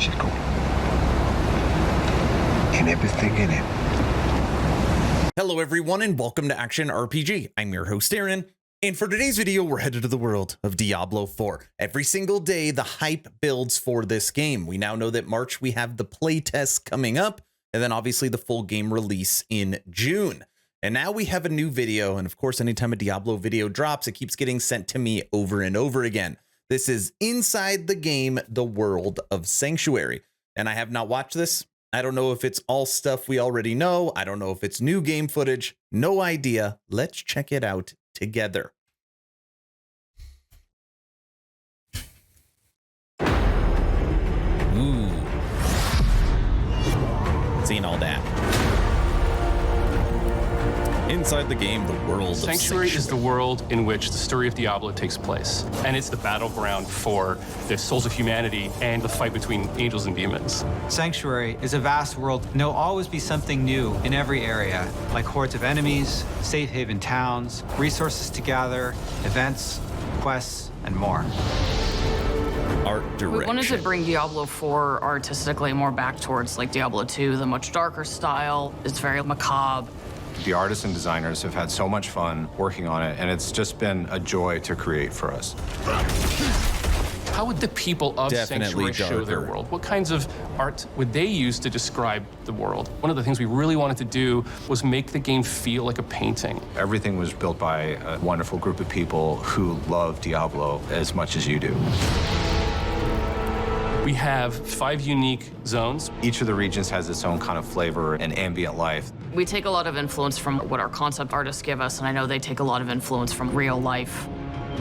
magical. And everything in it. Hello everyone and welcome to Action RPG. I'm your host Aaron, and for today's video we're headed to the world of Diablo 4. Every single day the hype builds for this game. We now know that March we have the playtest coming up, and then obviously the full game release in June. And now we have a new video, and of course anytime a Diablo video drops it keeps getting sent to me over and over again. This is inside the game, the world of Sanctuary, and I have not watched this. I don't know if it's all stuff we already know. I don't know if it's new game footage. No idea. Let's check it out together. Ooh. Seen all that. Inside the game, the world of Sanctuary is the world in which the story of Diablo takes place, and it's the battleground for the souls of humanity and the fight between angels and demons. Sanctuary is a vast world, and there'll always be something new in every area, like hordes of enemies, safe haven towns, resources to gather, events, quests, and more. Art direction. We wanted to bring Diablo 4 artistically more back towards like Diablo 2, the much darker style. It's very macabre. The artists and designers have had so much fun working on it, and it's just been a joy to create for us. How would the people of Sanctuary show their world? What kinds of art would they use to describe the world? One of the things we really wanted to do was make the game feel like a painting. Everything was built by a wonderful group of people who love Diablo as much as you do. We have 5 unique zones. Each of the regions has its own kind of flavor and ambient life. We take a lot of influence from what our concept artists give us, and I know they take a lot of influence from real life.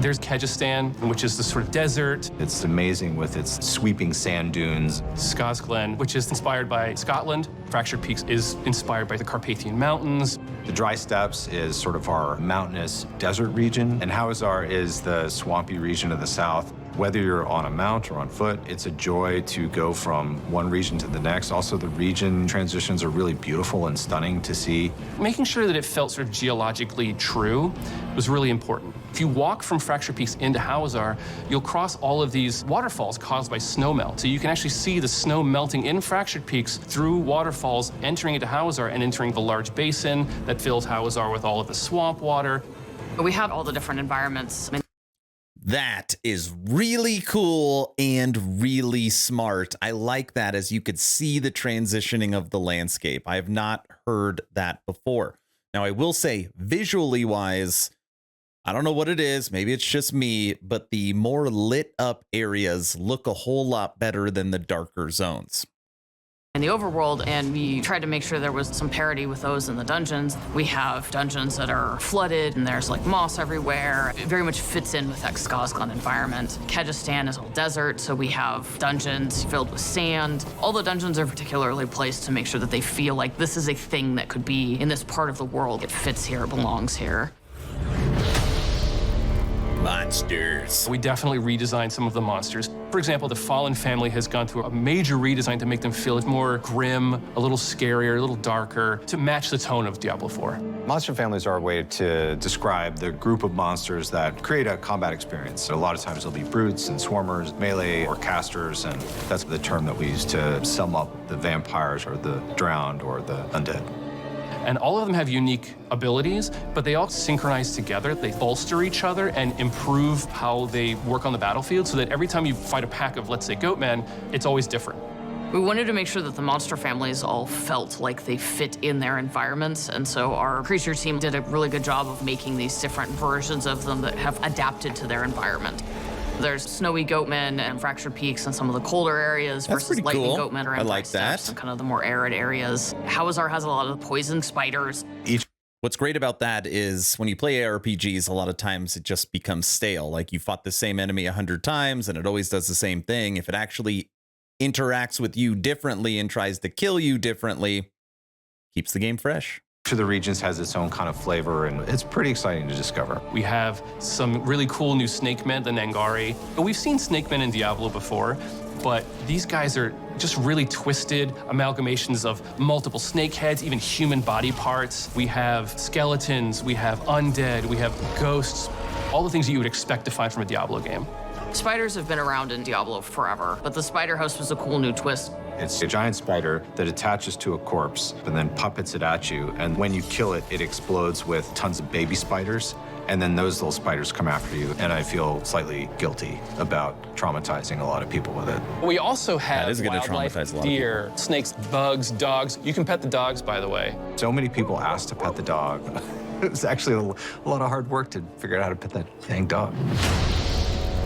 There's Kyrgyzstan, which is the sort of desert. It's amazing with its sweeping sand dunes. Skazglen, which is inspired by Scotland. Fractured Peaks is inspired by the Carpathian Mountains. The Dry Steppes is sort of our mountainous desert region, and Hawazar is the swampy region of the south. Whether you're on a mount or on foot, it's a joy to go from one region to the next. Also, the region transitions are really beautiful and stunning to see. Making sure that it felt sort of geologically true was really important. If you walk from Fractured Peaks into Hawazar, you'll cross all of these waterfalls caused by snowmelt. So you can actually see the snow melting in Fractured Peaks through waterfalls, entering into Hawazar and entering the large basin that fills Hawazar with all of the swamp water. We have all the different environments. That is really cool and really smart. I like that, as you could see the transitioning of the landscape. I have not heard that before. Now, I will say, visually wise, I don't know what it is. Maybe it's just me, but the more lit up areas look a whole lot better than the darker zones. In the overworld, and we tried to make sure there was some parity with those in the dungeons. We have dungeons that are flooded, and there's like moss everywhere. It very much fits in with that Skazglen environment. Kyrgyzstan is all desert, so we have dungeons filled with sand. All the dungeons are particularly placed to make sure that they feel like this is a thing that could be in this part of the world. It fits here, it belongs here. Monsters. We definitely redesigned some of the monsters. For example, the Fallen family has gone through a major redesign to make them feel more grim, a little scarier, a little darker, to match the tone of Diablo 4. Monster families are a way to describe the group of monsters that create a combat experience. So a lot of times there'll be brutes and swarmers, melee or casters, and that's the term that we use to sum up the vampires or the drowned or the undead. And all of them have unique abilities, but they all synchronize together. They bolster each other and improve how they work on the battlefield, so that every time you fight a pack of, let's say, goatmen, it's always different. We wanted to make sure that the monster families all felt like they fit in their environments, and so our creature team did a really good job of making these different versions of them that have adapted to their environment. There's snowy goatmen and Fractured Peaks and some of the colder areas versus lightning goatmen are in Dry Steppes and kind of the more arid areas. Hawazar has a lot of poison spiders. What's great about that is when you play ARPGs, a lot of times it just becomes stale. Like you fought the same enemy 100 times and it always does the same thing. If it actually interacts with you differently and tries to kill you differently, keeps the game fresh. Each of the regions has its own kind of flavor, and it's pretty exciting to discover. We have some really cool new snake men, the Nangari. We've seen snake men in Diablo before, but these guys are just really twisted amalgamations of multiple snake heads, even human body parts. We have skeletons, we have undead, we have ghosts, all the things that you would expect to find from a Diablo game. Spiders have been around in Diablo forever, but the spider host was a cool new twist. It's a giant spider that attaches to a corpse and then puppets it at you. And when you kill it, it explodes with tons of baby spiders. And then those little spiders come after you. And I feel slightly guilty about traumatizing a lot of people with it. We also have That is gonna wildlife, traumatize a lot of deer, snakes, bugs, dogs. You can pet the dogs, by the way. So many people asked to pet the dog. It was actually a lot of hard work to figure out how to pet that dang dog.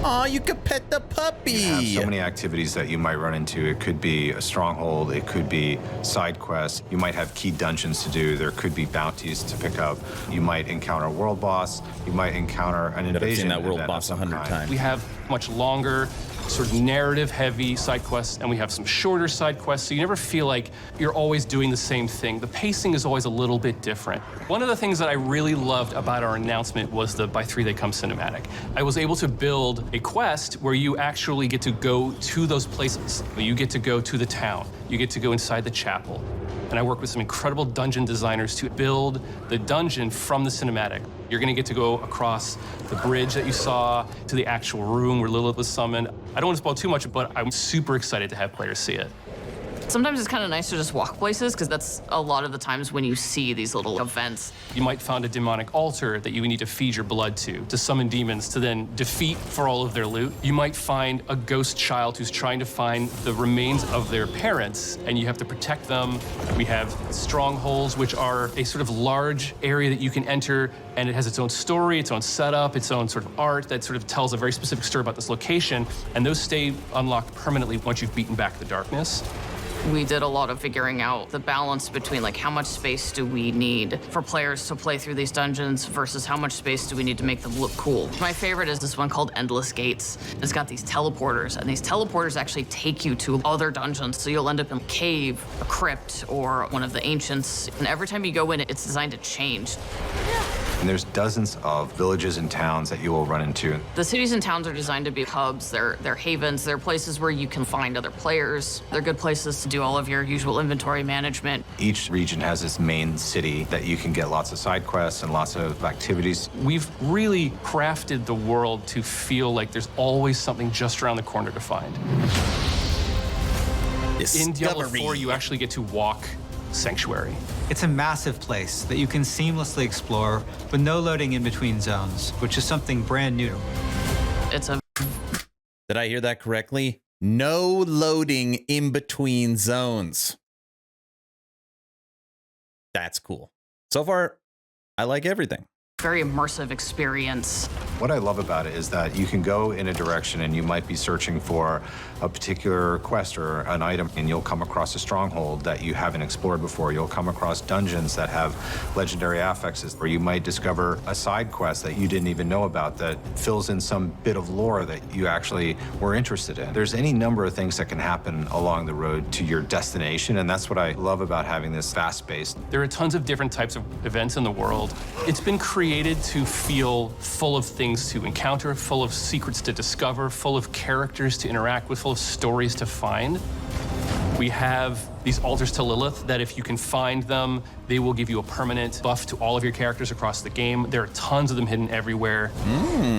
Aw, you could pet the puppy. You have so many activities that you might run into. It could be a stronghold. It could be side quests. You might have key dungeons to do. There could be bounties to pick up. You might encounter a world boss. You might encounter an I've invasion. seen that world event of boss some 100 kind. times. We have much longer, sort of narrative-heavy side quests, and we have some shorter side quests, so you never feel like you're always doing the same thing. The pacing is always a little bit different. One of the things that I really loved about our announcement was the By 3 They Come cinematic. I was able to build a quest where you actually get to go to those places. You get to go to the town. You get to go inside the chapel. And I work with some incredible dungeon designers to build the dungeon from the cinematic. You're gonna get to go across the bridge that you saw to the actual room where Lilith was summoned. I don't want to spoil too much, but I'm super excited to have players see it. Sometimes it's kind of nice to just walk places, because that's a lot of the times when you see these little events. You might find a demonic altar that you need to feed your blood to summon demons to then defeat for all of their loot. You might find a ghost child who's trying to find the remains of their parents, and you have to protect them. We have strongholds, which are a sort of large area that you can enter, and it has its own story, its own setup, its own sort of art that sort of tells a very specific story about this location, and those stay unlocked permanently once you've beaten back the darkness. We did a lot of figuring out the balance between like how much space do we need for players to play through these dungeons versus how much space do we need to make them look cool. My favorite is this one called Endless Gates. It's got these teleporters, and these teleporters actually take you to other dungeons. So you'll end up in a cave, a crypt, or one of the ancients. And every time you go in, it's designed to change. And there's dozens of villages and towns that you will run into. The cities and towns are designed to be hubs. They're havens. They're places where you can find other players. They're good places to do all of your usual inventory management. Each region has its main city that you can get lots of side quests and lots of activities. We've really crafted the world to feel like there's always something just around the corner to find. In Diablo 4, you actually get to walk Sanctuary. It's a massive place that you can seamlessly explore with no loading in between zones, which is something brand new. It's a Did I hear that correctly? No loading in between zones. That's cool. So far, I like everything. very immersive experience. What I love about it is that you can go in a direction and you might be searching for a particular quest or an item, and you'll come across a stronghold that you haven't explored before. You'll come across dungeons that have legendary affixes, or you might discover a side quest that you didn't even know about that fills in some bit of lore that you actually were interested in. There's any number of things that can happen along the road to your destination, and that's what I love about having this fast-paced. There are tons of different types of events in the world. It's been created to feel full of things to encounter, full of secrets to discover, full of characters to interact with, full of stories to find. We have these altars to Lilith that if you can find them, they will give you a permanent buff to all of your characters across the game. There are tons of them hidden everywhere.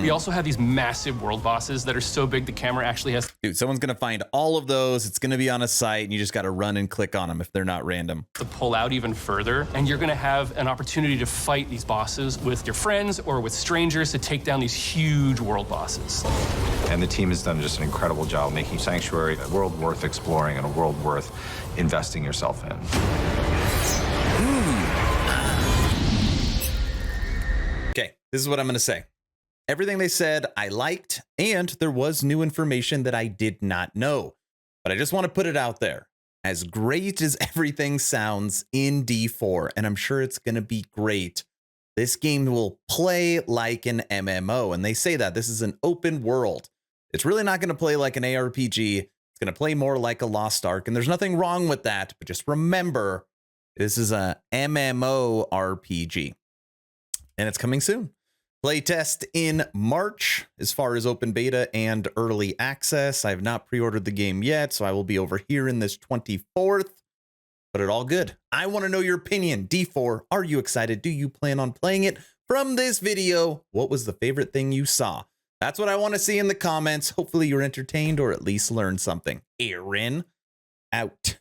We also have these massive world bosses that are so big the camera actually has Dude, someone's gonna find all of those. It's gonna be on a site, and you just gotta run and click on them if they're not random. to pull out even further. And you're gonna have an opportunity to fight these bosses with your friends or with strangers to take down these huge world bosses. And the team has done just an incredible job making Sanctuary a world worth exploring and a world worth investing yourself in. Okay, this is what I'm gonna say. Everything they said I liked, and there was new information that I did not know. But I just want to put it out there. As great as everything sounds in D4, and I'm sure it's gonna be great, this game will play like an MMO, and they say that this is an open world. It's really not gonna play like an ARPG. It's gonna play more like a Lost Ark, and there's nothing wrong with that, but just remember, this is a MMO RPG. And it's coming soon. Playtest in March as far as open beta and early access. I have not pre-ordered the game yet, so I will be over here in this 24th, but it all good. I want to know your opinion. D4, are you excited? Do you plan on playing it? From this video, what was the favorite thing you saw? That's what I want to see in the comments. Hopefully you're entertained or at least learned something. Aaron, out.